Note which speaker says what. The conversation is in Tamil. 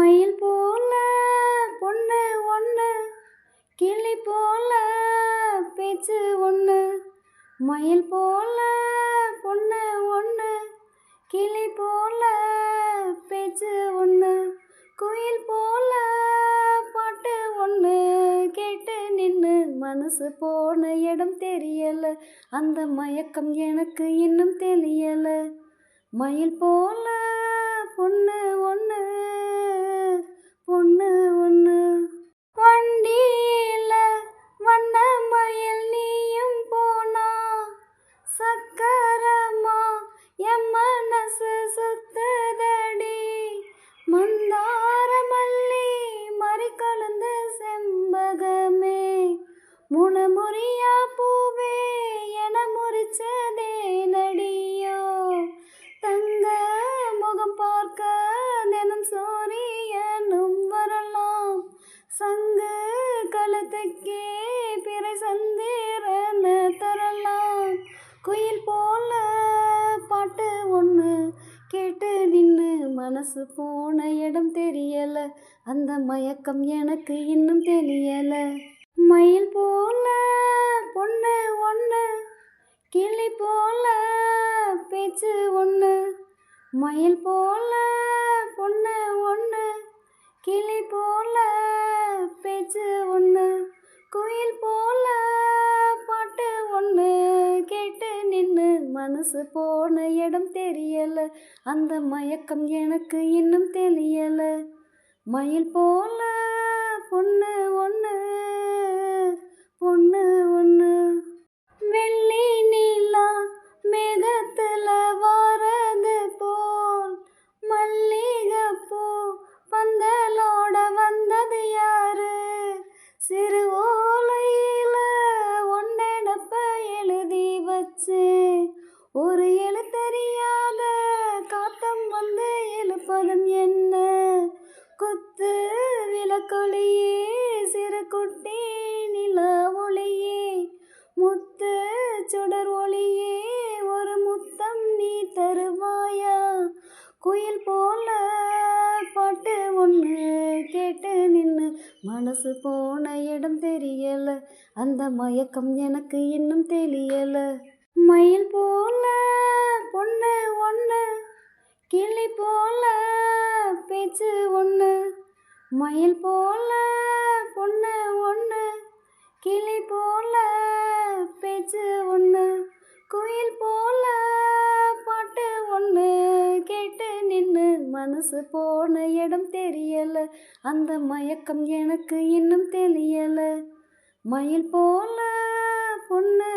Speaker 1: மயில் போல பொண்ணு ஒன்று, கிளி போல பேச்சு ஒன்று. மயில் போல பொண்ணு ஒன்று, கிளி போல பேச்சு ஒன்று. குயில் போல பாட்டு ஒன்று கேட்டு நின்று மனசு போன இடம் தெரியல. அந்த மயக்கம் எனக்கு இன்னும் தெரியல. மயில் போல பொண்ணு ஒன்று, பொண்ணு ஒன்று. வண்டியில வண்ண மயில் நீயும் போனா, சக்கரமா என் மனசு சுத்துதடி. மந்தார மல்லி மறிக்கொழுந்த செம்பகமே, முனமுறியா பூவே என முறிச்சதே நடியோ. தங்க முகம் பார்க்க தினம் சூரியனும் வரலாம், சங்கு கழுத்துக்கே பிறை சந்திரன தரலாம். குயில் போல பாட்டு ஒன்று கேட்டு நின்று மனசு போன இடம் தெரியல. அந்த மயக்கம் எனக்கு இன்னும் தெரியல. மயில் போல பொண்ணு ஒன்று, கிளி போல பேச்சு ஒன்று. மயில் போல பொண்ணு ஒன்று, கிளி போல பேச்சு ஒன்று. குயில் போல பாட்டு ஒன்று கேட்டு நின்று மனசு போன இடம் தெரியல. அந்த மயக்கம் எனக்கு இன்னும் தெரியல. மயில் போல பொண்ணு ஒன்று, பொண்ணு ஒன்று. வெள்ளி நீலா மேகத்துல வாரது போல், மல்லிகைப்பூ பந்தலோட வந்தது யாரு? சிறு ஓலையில ஒன்னெனப்ப எழுதி வச்சு, ஒரு எழுத்தறியாத காத்தம் வந்து எழுப்பதும் என்ன? குத்து விளக்கொளியே சிறு குட்டி நிலா ஒளியே, முத்து சுடர் ஒளியே ஒரு முத்தம் நீ தருவாயா? குயில் போல பாட்டு ஒன்று கேட்டு நின்று மனசு போன இடம் தெரியல. அந்த மயக்கம் எனக்கு இன்னும் தெரியல. மயில் போல பொண்ணு ஒன்று, கிளி போல பேச்சு ஒன்று. மயில் போல பொண்ணு ஒன்று, கிளி போல பேச்சு ஒன்று. குயில் போல பாட்டு ஒன்று கேட்டு நின்று மனசு போன இடம் தெரியல. அந்த மயக்கம் எனக்கு இன்னும் தெரியல. மயில் போல பொண்ணு